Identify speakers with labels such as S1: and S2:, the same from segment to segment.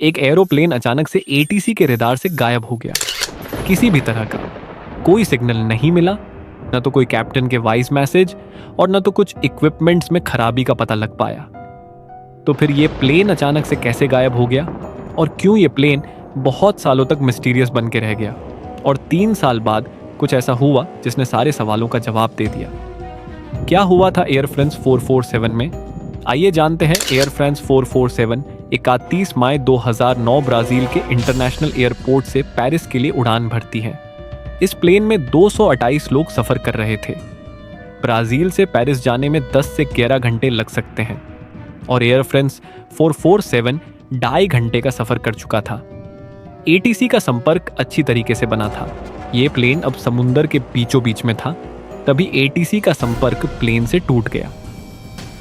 S1: एक एरोप्लेन अचानक से एटीसी के रडार से गायब हो गया। किसी भी तरह का कोई सिग्नल नहीं मिला, न तो कोई कैप्टन के वॉइस मैसेज और न तो कुछ इक्विपमेंट्स में खराबी का पता लग पाया। तो फिर ये प्लेन अचानक से कैसे गायब हो गया और क्यों ये प्लेन बहुत सालों तक मिस्टीरियस बन के रह गया और 3 साल बाद कुछ ऐसा हुआ जिसने सारे सवालों का जवाब दे दिया। क्या हुआ था एयर फ्रांस 447 में? आइए जानते हैं। एयर फ्रांस 447 31 मई 2009 ब्राजील के इंटरनेशनल एयरपोर्ट से पेरिस के लिए उड़ान भरती है। इस प्लेन में 228 लोग सफर कर रहे थे। ब्राजील से पेरिस जाने में 10 से 11 घंटे लग सकते हैं और एयर फ्रांस 447 2.5 घंटे का सफर कर चुका था। एटीसी का संपर्क अच्छी तरीके से बना था। ये प्लेन अब समुंदर के बीचों बीच में था, तभी एटीसी का संपर्क प्लेन से टूट गया।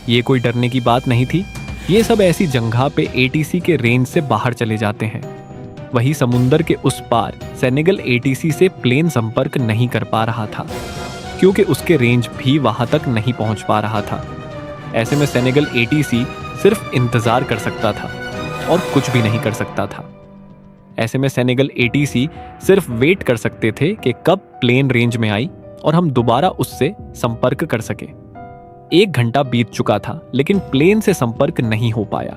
S1: ये कोई डरने की बात नहीं थी। ये सब ऐसी जगह पे एटीसी के रेंज से बाहर चले जाते हैं। वही समुंदर के उस पार सेनेगल एटीसी से प्लेन संपर्क नहीं कर पा रहा था, क्योंकि उसके रेंज भी वहां तक नहीं पहुंच पा रहा था। ऐसे में सेनेगल एटीसी सिर्फ इंतजार कर सकता था और कुछ भी नहीं कर सकता था। ऐसे में सेनेगल एटीसी सिर्फ वेट कर सकते थे कि कब प्लेन रेंज में आई और हम दोबारा उससे संपर्क कर सके। 1 घंटा बीत चुका था, लेकिन प्लेन से संपर्क नहीं हो पाया।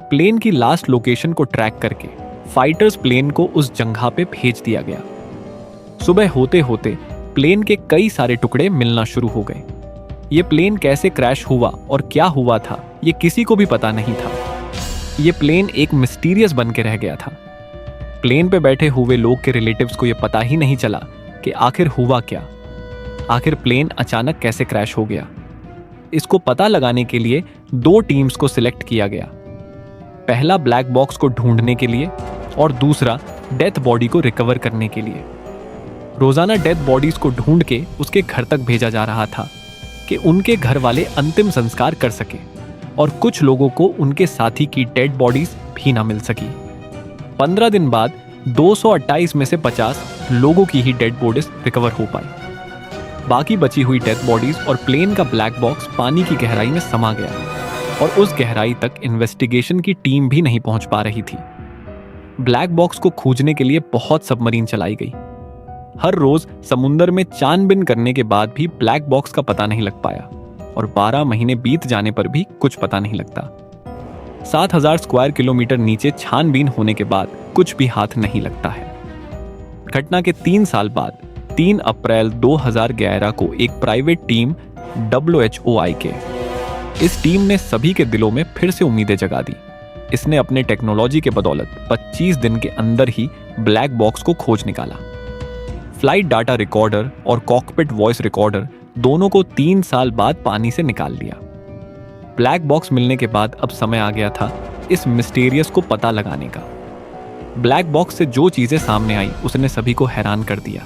S1: प्लेन की लास्ट लोकेशन को ट्रैक करके फाइटर्स प्लेन को उस जगह पे भेज दिया गया। सुबह होते होते प्लेन के कई सारे टुकड़े मिलना शुरू हो गए। ये प्लेन कैसे क्रैश हुआ और क्या हुआ था, ये किसी को भी पता नहीं था। ये प्लेन एक मिस्टीरियस बन के रह गया था। प्लेन पे बैठे हुए लोग के रिलेटिव्स को यह पता ही नहीं चला कि आखिर हुआ क्या, आखिर प्लेन अचानक कैसे क्रैश हो गया। इसको पता लगाने के लिए 2 टीम्स को सिलेक्ट किया गया। पहला ब्लैक बॉक्स को ढूंढने के लिए और दूसरा डेथ बॉडी को रिकवर करने के लिए। रोजाना डेथ बॉडीज को ढूंढ के उसके घर तक भेजा जा रहा था कि उनके घर वाले अंतिम संस्कार कर सके और कुछ लोगों को उनके साथी की डेड बॉडीज भी ना मिल सकी। 15 दिन बाद 228 में से 50 लोगों की ही डेड बॉडीज रिकवर हो पाई। बाकी बची हुई डेथ बॉडीज और प्लेन का ब्लैक बॉक्स पानी की गहराई में समा गया और उस गहराई तक इन्वेस्टिगेशन की टीम भी नहीं पहुंच पा रही थी। ब्लैक बॉक्स को खोजने के लिए बहुत सबमरीन चलाई गई। हर रोज समुंदर में छानबीन करने के बाद भी ब्लैक बॉक्स का पता नहीं लग पाया और 12 महीने बीत जाने पर भी कुछ पता नहीं लगता। 7000 स्क्वायर किलोमीटर नीचे छानबीन होने के बाद कुछ भी हाथ नहीं लगता है। घटना के 3 साल बाद 3 अप्रैल 2011 को एक प्राइवेट टीम WHOI के इस टीम ने सभी के दिलों में फिर से उम्मीदें जगा दी। इसने अपने टेक्नोलॉजी के बदौलत 25 दिन के अंदर ही ब्लैक बॉक्स को खोज निकाला। फ्लाइट डाटा रिकॉर्डर और कॉकपिट वॉइस रिकॉर्डर दोनों को 3 साल बाद पानी से निकाल लिया। ब्लैक बॉक्स मिलने के बाद अब समय आ गया था इस मिस्टीरियस को पता लगाने का। ब्लैक बॉक्स से जो चीजें सामने आई उसने सभी को हैरान कर दिया।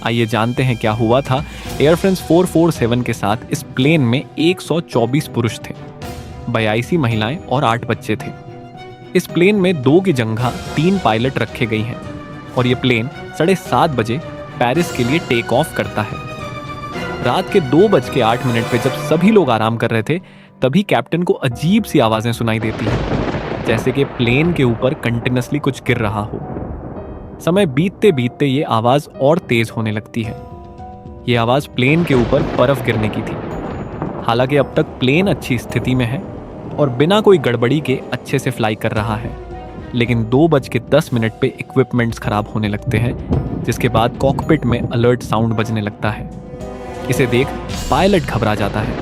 S1: आइए जानते हैं क्या हुआ था। एयर फ्रांस 447 के साथ इस प्लेन में 124 पुरुष थे, 82 महिलाएं और 8 बच्चे थे। इस प्लेन में 2 की जगह 3 पायलट रखे गए हैं और ये प्लेन 7:30 बजे पेरिस के लिए टेक ऑफ करता है। रात के 2:08 पे जब सभी लोग आराम कर रहे थे, तभी कैप्टन को अजीब सी आवाजें सुनाई देती हैं, जैसे कि प्लेन के ऊपर कंटिन्यूअसली कुछ गिर रहा हो। समय बीतते बीतते ये आवाज और तेज होने लगती है। ये आवाज प्लेन के ऊपर बर्फ गिरने की थी। हालांकि अब तक प्लेन अच्छी स्थिति में है और बिना कोई गड़बड़ी के अच्छे से फ्लाई कर रहा है, लेकिन 2:10 पे इक्विपमेंट्स खराब होने लगते हैं, जिसके बाद कॉकपिट में अलर्ट साउंड बजने लगता है। इसे देख पायलट घबरा जाता है,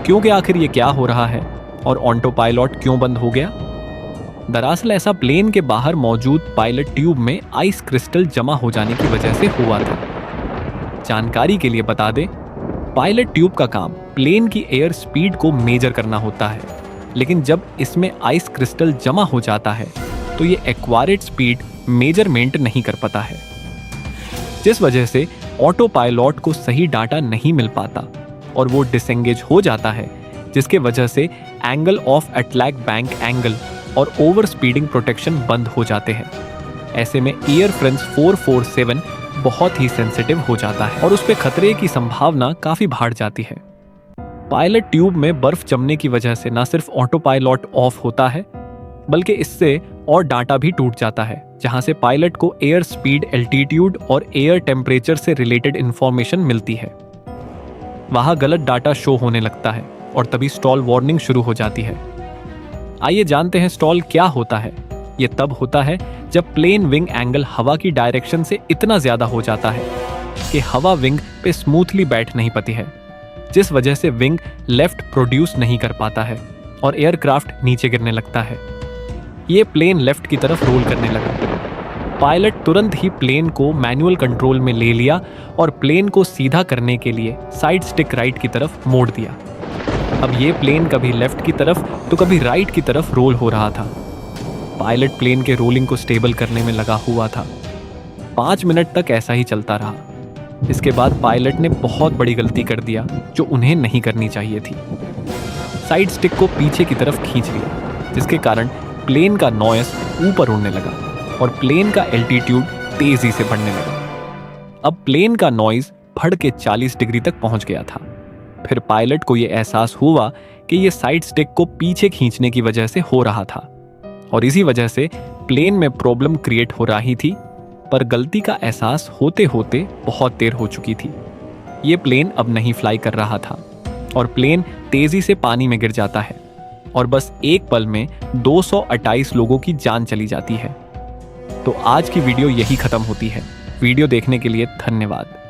S1: क्योंकि आखिर ये क्या हो रहा है और ऑटो पायलट क्यों बंद हो गया। दरअसल ऐसा प्लेन के बाहर मौजूद पायलट ट्यूब में आइस क्रिस्टल जमा हो जाने की वजह से हुआ था। जानकारी के लिए बता दें, पायलट ट्यूब का काम प्लेन की एयर स्पीड को मेजर करना होता है, लेकिन जब इसमें आइस क्रिस्टल जमा हो जाता है तो ये एक्वायर्ड स्पीड मेजरमेंट नहीं कर पाता है, जिस वजह से ऑटो पायलट को सही डाटा नहीं मिल पाता और वो डिसेंगेज हो जाता है, जिसके वजह से angle of attack bank angle और ओवर स्पीडिंग प्रोटेक्शन बंद हो जाते हैं। ऐसे में एयर फ्रांस 447 बहुत ही सेंसिटिव हो जाता है और उस पे खतरे की संभावना काफी बढ़ जाती है। पायलट ट्यूब में बर्फ जमने की वजह से ना सिर्फ ऑटो पायलट ऑफ होता है, बल्कि इससे और डाटा भी टूट जाता है, जहां से पायलट को एयर स्पीड, एल्टीट्यूड और एयर टेम्परेचर से रिलेटेड इंफॉर्मेशन मिलती है। वहां गलत डाटा शो होने लगता है और तभी स्टॉल वार्निंग शुरू हो जाती है। आइए जानते हैं स्टॉल क्या होता है। यह तब होता है जब प्लेन विंग एंगल हवा की डायरेक्शन से इतना ज्यादा हो जाता है कि हवा विंग पे स्मूथली बैठ नहीं पाती है, जिस वजह से विंग लेफ्ट प्रोड्यूस नहीं कर पाता है और एयरक्राफ्ट नीचे गिरने लगता है। ये प्लेन लेफ्ट की तरफ रोल करने लगा। पायलट तुरंत ही प्लेन को मैनुअल कंट्रोल में ले लिया और प्लेन को सीधा करने के लिए साइड स्टिक राइट की तरफ मोड़ दिया। अब ये प्लेन कभी लेफ्ट की तरफ तो कभी राइट की तरफ रोल हो रहा था। पायलट प्लेन के रोलिंग को स्टेबल करने में लगा हुआ था। 5 मिनट तक ऐसा ही चलता रहा। इसके बाद पायलट ने बहुत बड़ी गलती कर दिया जो उन्हें नहीं करनी चाहिए थी। साइड स्टिक को पीछे की तरफ खींच लिया, जिसके कारण प्लेन का नॉइस ऊपर उड़ने लगा और प्लेन का एल्टीट्यूड तेजी से बढ़ने लगा। अब प्लेन का नॉइज बढ़ के 40 डिग्री तक पहुंच गया था। फिर पायलट को यह एहसास हुआ कि यह साइड स्टिक को पीछे खींचने की वजह से हो रहा था और इसी वजह से प्लेन में प्रॉब्लम क्रिएट हो रही थी। पर गलती का एहसास होते होते बहुत देर हो चुकी थी। ये प्लेन अब नहीं फ्लाई कर रहा था और प्लेन तेजी से पानी में गिर जाता है और बस एक पल में 228 लोगों की जान चली जाती है। तो आज की वीडियो यही खत्म होती है। वीडियो देखने के लिए धन्यवाद।